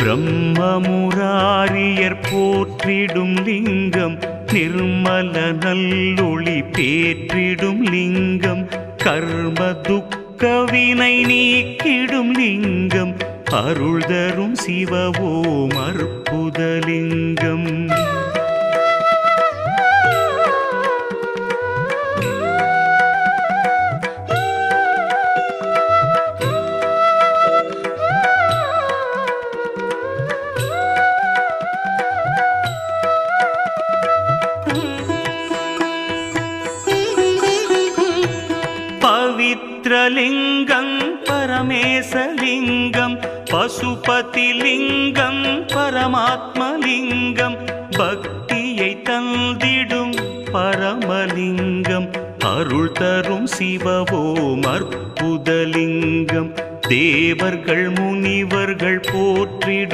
பிரம்மமுராரியர் போற்றிடும் லிங்கம், நிர்மல நல்லொளி பேற்றிடும் லிங்கம், கர்ம துக்க வினை நீக்கிடும் லிங்கம், அருள் தரும் சிவவோம் அற்புதலிங்கம். பவித்ரலிங்கம் பரமேசலிங்கம், பசுபதிலிங்கம் பரமாத்மலிங்கம், பக்தியை தந்திடும் பரமலிங்கம், அருள் தரும் சிவவோம் அற்புதலிங்கம், தேவர்கள் முனிவர்கள் போற்றிடும்